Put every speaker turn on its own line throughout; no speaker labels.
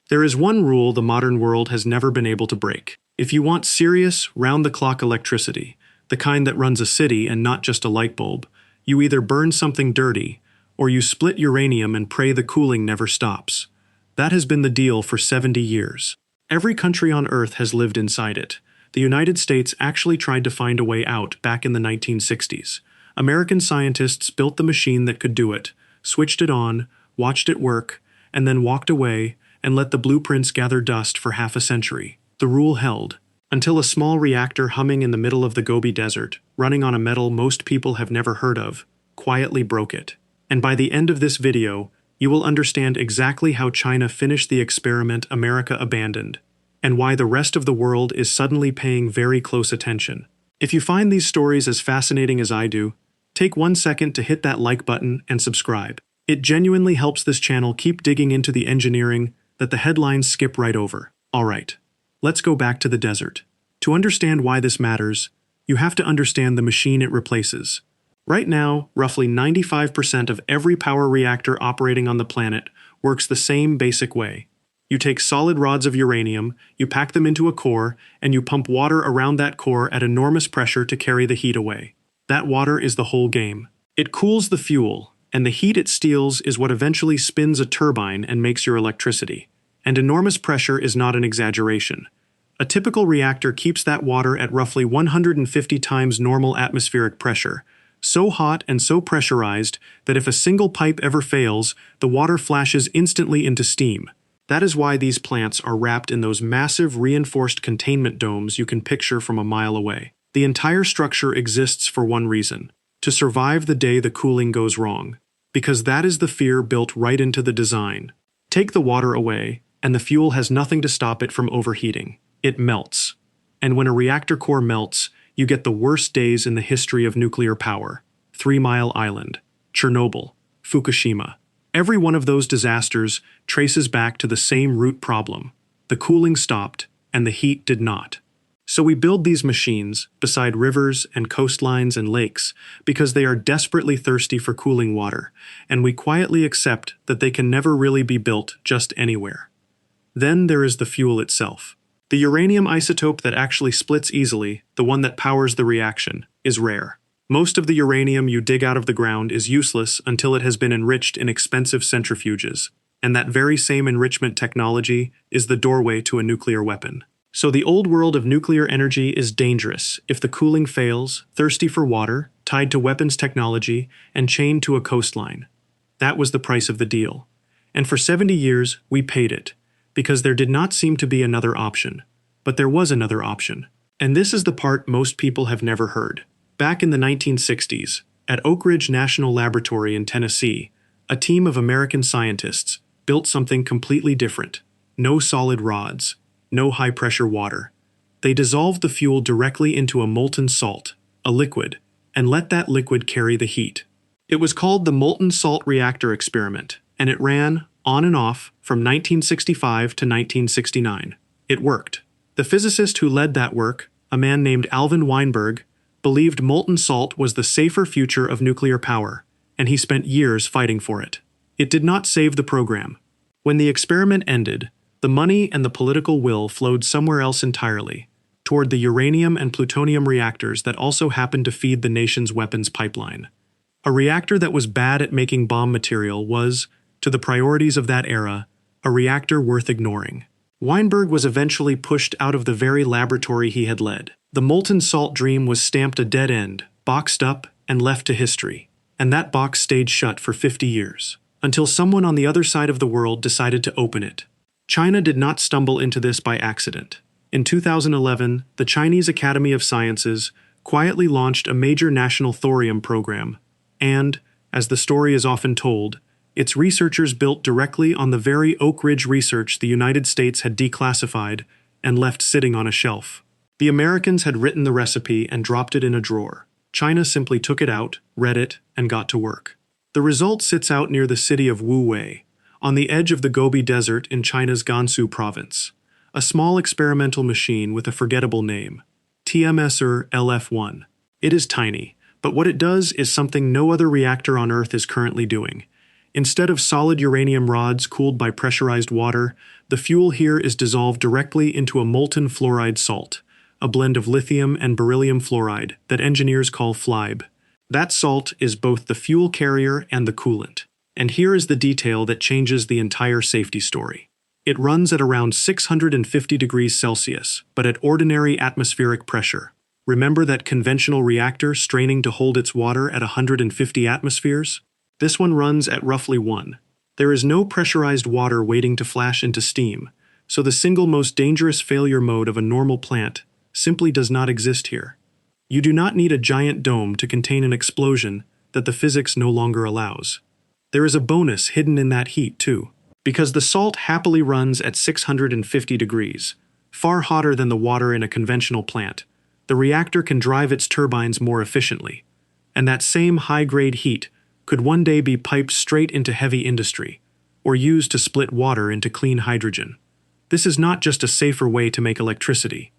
There is one rule the modern world has never been able to break. If you want serious, round-the-clock electricity, the kind that runs a city and not just a light bulb, you either burn something dirty, or you split uranium and pray the cooling never stops. That has been the deal for 70 years. Every country on Earth has lived inside it. The United States actually tried to find a way out back in the 1960s. American scientists built the machine that could do it, switched it on, watched it work, and then walked away and let the blueprints gather dust for half a century. The rule held, until a small reactor humming in the middle of the Gobi Desert, running on a metal most people have never heard of, quietly broke it. And by the end of this video, you will understand exactly how China finished the experiment America abandoned, and why the rest of the world is suddenly paying very close attention. If you find these stories as fascinating as I do, take 1 second to hit that like button and subscribe. It genuinely helps this channel keep digging into the engineering that the headlines skip right over. Alright, let's go back to the desert. To understand why this matters, you have to understand the machine it replaces. Right now, roughly 95% of every power reactor operating on the planet works the same basic way. You take solid rods of uranium, you pack them into a core, and you pump water around that core at enormous pressure to carry the heat away. That water is the whole game. It cools the fuel, and the heat it steals is what eventually spins a turbine and makes your electricity. And enormous pressure is not an exaggeration. A typical reactor keeps that water at roughly 150 times normal atmospheric pressure, so hot and so pressurized that if a single pipe ever fails, the water flashes instantly into steam. That is why these plants are wrapped in those massive reinforced containment domes you can picture from a mile away. The entire structure exists for one reason: to survive the day the cooling goes wrong. Because that is the fear built right into the design. Take the water away, and the fuel has nothing to stop it from overheating. It melts. And when a reactor core melts, you get the worst days in the history of nuclear power. 3 Mile Island, Chernobyl, Fukushima. Every one of those disasters traces back to the same root problem. The cooling stopped, and the heat did not. So we build these machines beside rivers and coastlines and lakes because they are desperately thirsty for cooling water, and we quietly accept that they can never really be built just anywhere. Then there is the fuel itself. The uranium isotope that actually splits easily, the one that powers the reaction, is rare. Most of the uranium you dig out of the ground is useless until it has been enriched in expensive centrifuges, and that very same enrichment technology is the doorway to a nuclear weapon. So the old world of nuclear energy is dangerous if the cooling fails, thirsty for water, tied to weapons technology, and chained to a coastline. That was the price of the deal. And for 70 years, we paid it, because there did not seem to be another option. But there was another option. And this is the part most people have never heard. Back in the 1960s, at Oak Ridge National Laboratory in Tennessee, a team of American scientists built something completely different. No solid rods, no high-pressure water. They dissolved the fuel directly into a molten salt, a liquid, and let that liquid carry the heat. It was called the molten salt reactor experiment, and it ran on and off from 1965 to 1969. It worked. The physicist who led that work, a man named Alvin Weinberg, believed molten salt was the safer future of nuclear power, and he spent years fighting for it. It did not save the program. When the experiment ended, the money and the political will flowed somewhere else entirely, toward the uranium and plutonium reactors that also happened to feed the nation's weapons pipeline. A reactor that was bad at making bomb material was, to the priorities of that era, a reactor worth ignoring. Weinberg was eventually pushed out of the very laboratory he had led. The molten salt dream was stamped a dead end, boxed up, and left to history. And that box stayed shut for 50 years, until someone on the other side of the world decided to open it. China did not stumble into this by accident. In 2011, the Chinese Academy of Sciences quietly launched a major national thorium program, and, as the story is often told, its researchers built directly on the very Oak Ridge research the United States had declassified and left sitting on a shelf. The Americans had written the recipe and dropped it in a drawer. China simply took it out, read it, and got to work. The result sits out near the city of Wuwei, on the edge of the Gobi Desert in China's Gansu province. A small experimental machine with a forgettable name, TMSR LF1. It is tiny, but what it does is something no other reactor on Earth is currently doing. Instead of solid uranium rods cooled by pressurized water, the fuel here is dissolved directly into a molten fluoride salt, a blend of lithium and beryllium fluoride that engineers call FLIBE. That salt is both the fuel carrier and the coolant. And here is the detail that changes the entire safety story. It runs at around 650 degrees Celsius, but at ordinary atmospheric pressure. Remember that conventional reactor straining to hold its water at 150 atmospheres? This one runs at roughly 1. There is no pressurized water waiting to flash into steam, so the single most dangerous failure mode of a normal plant simply does not exist here. You do not need a giant dome to contain an explosion that the physics no longer allows. There is a bonus hidden in that heat, too. Because the salt happily runs at 650 degrees, far hotter than the water in a conventional plant, the reactor can drive its turbines more efficiently. And that same high-grade heat could one day be piped straight into heavy industry, or used to split water into clean hydrogen. This is not just a safer way to make electricity.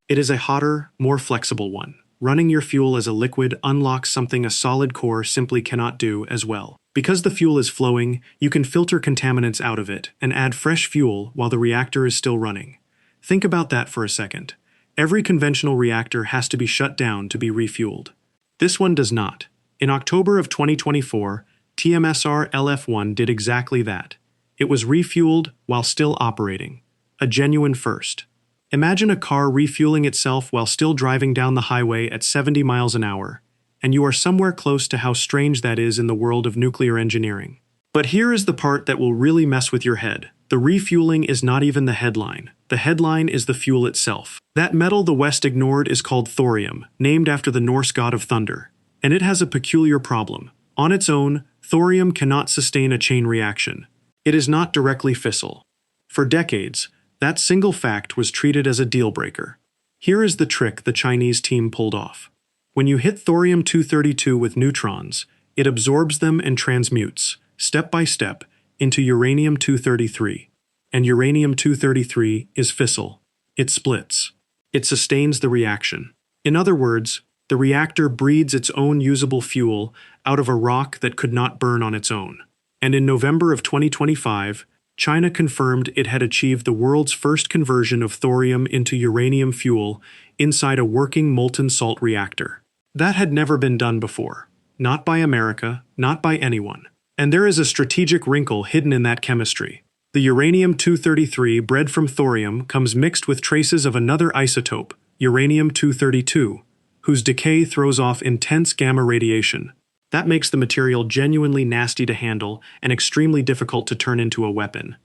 It is a hotter, more flexible one. Running your fuel as a liquid unlocks something a solid core simply cannot do as well. Because the fuel is flowing, you can filter contaminants out of it and add fresh fuel while the reactor is still running. Think about that for a second. Every conventional reactor has to be shut down to be refueled. This one does not. In October of 2024, TMSR LF1 did exactly that. It was refueled while still operating. A genuine first. Imagine a car refueling itself while still driving down the highway at 70 miles an hour. And you are somewhere close to how strange that is in the world of nuclear engineering. But here is the part that will really mess with your head. The refueling is not even the headline. The headline is the fuel itself. That metal the West ignored is called thorium, named after the Norse god of thunder. And it has a peculiar problem. On its own, thorium cannot sustain a chain reaction. It is not directly fissile. For decades, that single fact was treated as a deal-breaker. Here is the trick the Chinese team pulled off. When you hit thorium-232 with neutrons, it absorbs them and transmutes, step by step, into uranium-233. And uranium-233 is fissile. It splits. It sustains the reaction. In other words, the reactor breeds its own usable fuel out of a rock that could not burn on its own. And in November of 2025, China confirmed it had achieved the world's first conversion of thorium into uranium fuel inside a working molten salt reactor. That had never been done before. Not by America, not by anyone. And there is a strategic wrinkle hidden in that chemistry. The uranium-233 bred from thorium comes mixed with traces of another isotope, uranium-232, whose decay throws off intense gamma radiation. That makes the material genuinely nasty to handle and extremely difficult to turn into a weapon.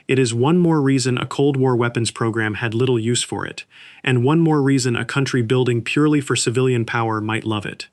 It is one more reason a Cold War weapons program had little use for it, and one more reason a country building purely for civilian power might love it.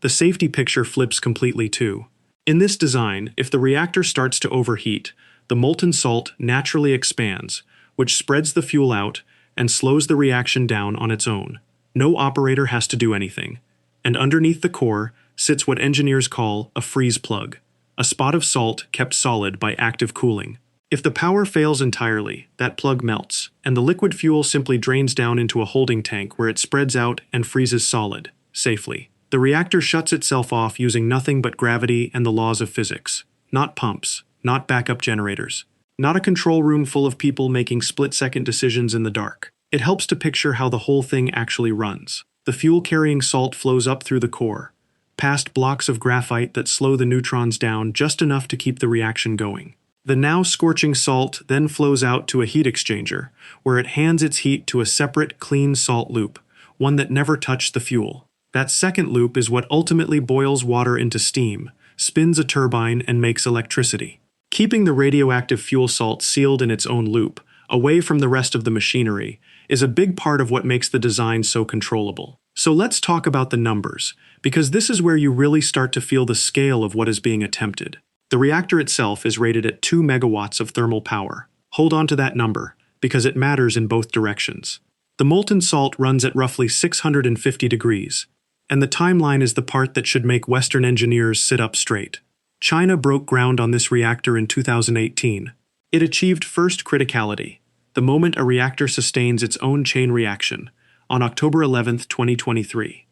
The safety picture flips completely too. In this design, if the reactor starts to overheat, the molten salt naturally expands, which spreads the fuel out and slows the reaction down on its own. No operator has to do anything. And underneath the core sits what engineers call a freeze plug, a spot of salt kept solid by active cooling. If the power fails entirely, that plug melts, and the liquid fuel simply drains down into a holding tank where it spreads out and freezes solid, safely. The reactor shuts itself off using nothing but gravity and the laws of physics. Not pumps, not backup generators, not a control room full of people making split-second decisions in the dark. It helps to picture how the whole thing actually runs. The fuel-carrying salt flows up through the core, past blocks of graphite that slow the neutrons down just enough to keep the reaction going. The now scorching salt then flows out to a heat exchanger, where it hands its heat to a separate, clean salt loop, one that never touched the fuel. That second loop is what ultimately boils water into steam, spins a turbine, and makes electricity. Keeping the radioactive fuel salt sealed in its own loop, away from the rest of the machinery, is a big part of what makes the design so controllable. So let's talk about the numbers, because this is where you really start to feel the scale of what is being attempted. The reactor itself is rated at 2 megawatts of thermal power. Hold on to that number, because it matters in both directions. The molten salt runs at roughly 650 degrees, and the timeline is the part that should make Western engineers sit up straight. China broke ground on this reactor in 2018. It achieved first criticality, the moment a reactor sustains its own chain reaction, on October 11, 2023.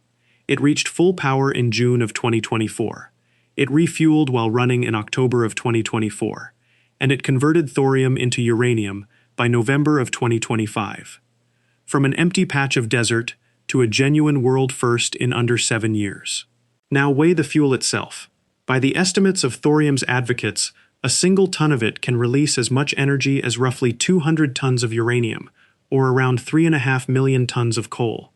It reached full power in June of 2024. It refueled while running in October of 2024, and it converted thorium into uranium by November of 2025. From an empty patch of desert to a genuine world first in under 7 years. Now weigh the fuel itself. By the estimates of thorium's advocates, a single ton of it can release as much energy as roughly 200 tons of uranium, or around 3.5 million tons of coal.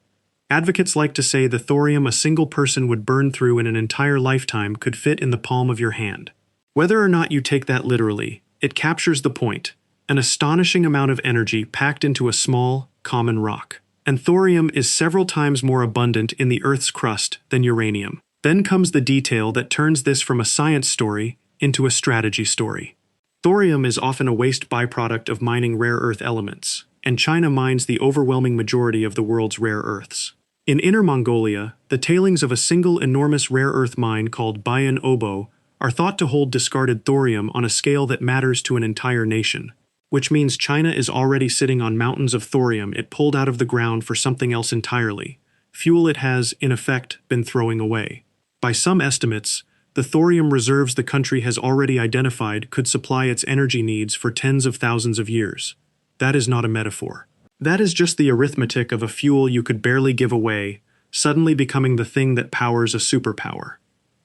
Advocates like to say the thorium a single person would burn through in an entire lifetime could fit in the palm of your hand. Whether or not you take that literally, it captures the point: an astonishing amount of energy packed into a small, common rock. And thorium is several times more abundant in the Earth's crust than uranium. Then comes the detail that turns this from a science story into a strategy story. Thorium is often a waste byproduct of mining rare earth elements, and China mines the overwhelming majority of the world's rare earths. In Inner Mongolia, the tailings of a single enormous rare earth mine called Bayan Obo are thought to hold discarded thorium on a scale that matters to an entire nation, which means China is already sitting on mountains of thorium it pulled out of the ground for something else entirely, fuel it has, in effect, been throwing away. By some estimates, the thorium reserves the country has already identified could supply its energy needs for tens of thousands of years. That is not a metaphor. That is just the arithmetic of a fuel you could barely give away, suddenly becoming the thing that powers a superpower.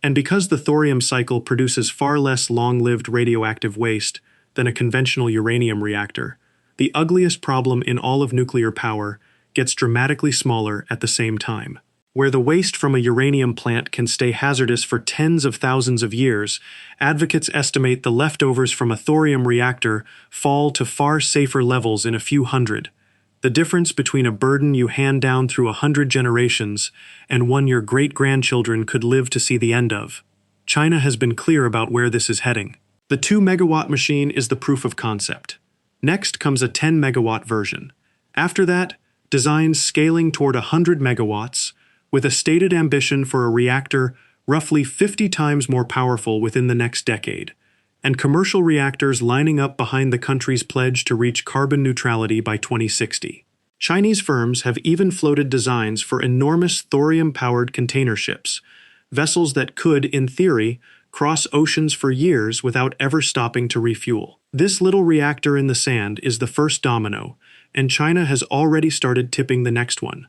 And because the thorium cycle produces far less long-lived radioactive waste than a conventional uranium reactor, the ugliest problem in all of nuclear power gets dramatically smaller at the same time. Where the waste from a uranium plant can stay hazardous for tens of thousands of years, advocates estimate the leftovers from a thorium reactor fall to far safer levels in a few hundred. The difference between a burden you hand down through 100 generations and one your great-grandchildren could live to see the end of. China has been clear about where this is heading. The 2-megawatt machine is the proof of concept. Next comes a 10-megawatt version. After that, designs scaling toward 100 megawatts, with a stated ambition for a reactor roughly 50 times more powerful within the next decade, and commercial reactors lining up behind the country's pledge to reach carbon neutrality by 2060. Chinese firms have even floated designs for enormous thorium-powered container ships, vessels that could, in theory, cross oceans for years without ever stopping to refuel. This little reactor in the sand is the first domino, and China has already started tipping the next one.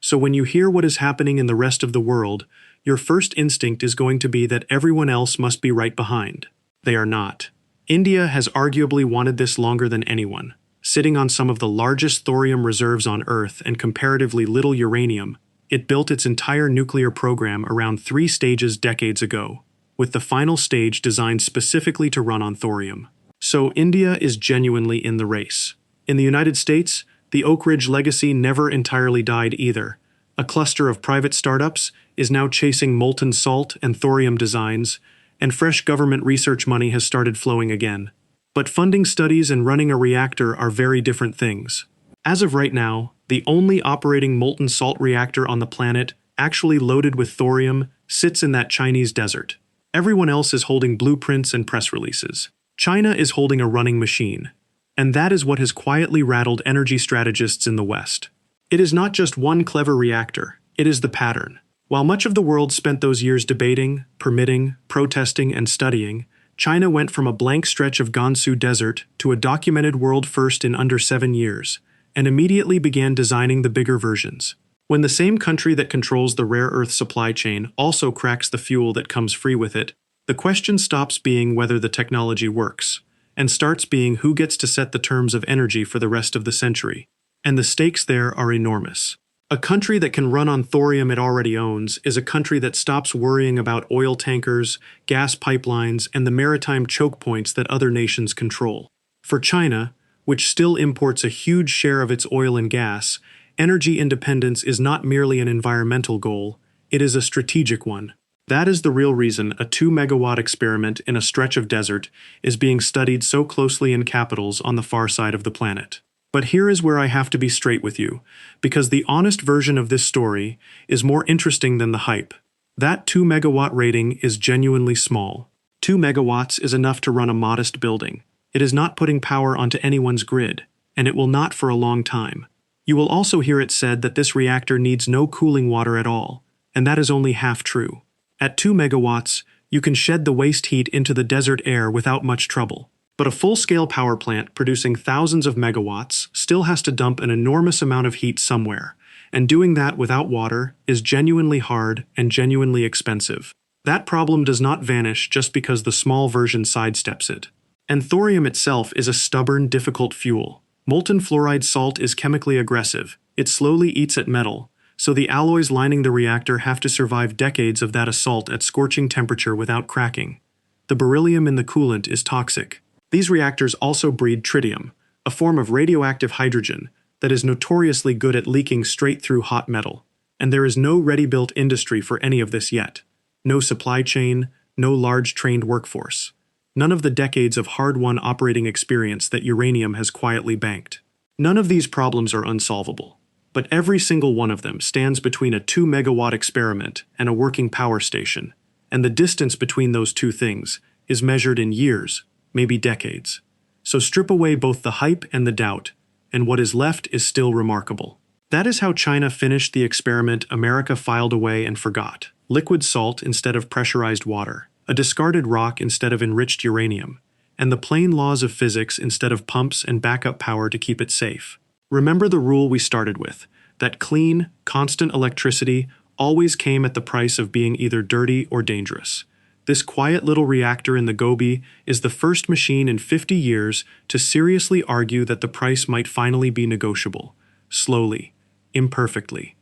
So when you hear what is happening in the rest of the world, your first instinct is going to be that everyone else must be right behind. They are not. India has arguably wanted this longer than anyone. Sitting on some of the largest thorium reserves on Earth and comparatively little uranium, it built its entire nuclear program around 3 stages decades ago, with the final stage designed specifically to run on thorium. So India is genuinely in the race. In the United States, the Oak Ridge legacy never entirely died either. A cluster of private startups is now chasing molten salt and thorium designs, and fresh government research money has started flowing again. But funding studies and running a reactor are very different things. As of right now, the only operating molten salt reactor on the planet, actually loaded with thorium, sits in that Chinese desert. Everyone else is holding blueprints and press releases. China is holding a running machine. And that is what has quietly rattled energy strategists in the West. It is not just one clever reactor, it is the pattern. While much of the world spent those years debating, permitting, protesting, and studying, China went from a blank stretch of Gansu Desert to a documented world first in under 7 years, and immediately began designing the bigger versions. When the same country that controls the rare earth supply chain also cracks the fuel that comes free with it, the question stops being whether the technology works, and starts being who gets to set the terms of energy for the rest of the century. And the stakes there are enormous. A country that can run on thorium it already owns is a country that stops worrying about oil tankers, gas pipelines, and the maritime choke points that other nations control. For China, which still imports a huge share of its oil and gas, energy independence is not merely an environmental goal, it is a strategic one. That is the real reason a 2-megawatt experiment in a stretch of desert is being studied so closely in capitals on the far side of the planet. But here is where I have to be straight with you, because the honest version of this story is more interesting than the hype. That 2-megawatt rating is genuinely small. 2 megawatts is enough to run a modest building. It is not putting power onto anyone's grid, and it will not for a long time. You will also hear it said that this reactor needs no cooling water at all, and that is only half true. At 2 megawatts, You can shed the waste heat into the desert air without much trouble. But a full-scale power plant producing thousands of megawatts still has to dump an enormous amount of heat somewhere, and doing that without water is genuinely hard and genuinely expensive. That problem does not vanish just because the small version sidesteps it. And thorium itself is a stubborn, difficult fuel. Molten fluoride salt is chemically aggressive. It slowly eats at metal, so the alloys lining the reactor have to survive decades of that assault at scorching temperature without cracking. The beryllium in the coolant is toxic. These reactors also breed tritium, a form of radioactive hydrogen that is notoriously good at leaking straight through hot metal. And there is no ready-built industry for any of this yet. No supply chain, no large trained workforce. None of the decades of hard-won operating experience that uranium has quietly banked. None of these problems are unsolvable, but every single one of them stands between a 2-megawatt experiment and a working power station, and the distance between those two things is measured in years, maybe decades. So strip away both the hype and the doubt, and what is left is still remarkable. That is how China finished the experiment America filed away and forgot. Liquid salt instead of pressurized water, a discarded rock instead of enriched uranium, and the plain laws of physics instead of pumps and backup power to keep it safe. Remember the rule we started with, that clean, constant electricity always came at the price of being either dirty or dangerous. This quiet little reactor in the Gobi is the first machine in 50 years to seriously argue that the price might finally be negotiable. Slowly, imperfectly.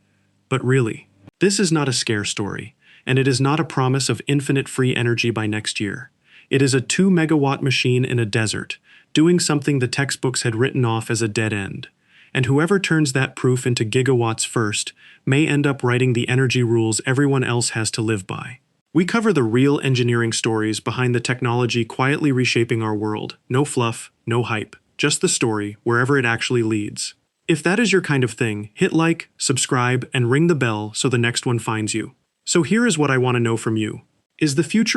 But really, this is not a scare story, and it is not a promise of infinite free energy by next year. It is a 2-megawatt machine in a desert, doing something the textbooks had written off as a dead end. And whoever turns that proof into gigawatts first may end up writing the energy rules everyone else has to live by. We cover the real engineering stories behind the technology quietly reshaping our world. No fluff, no hype, just the story, wherever it actually leads. If that is your kind of thing, hit like, subscribe, and ring the bell so the next one finds you. So here is what I want to know from you. Is the future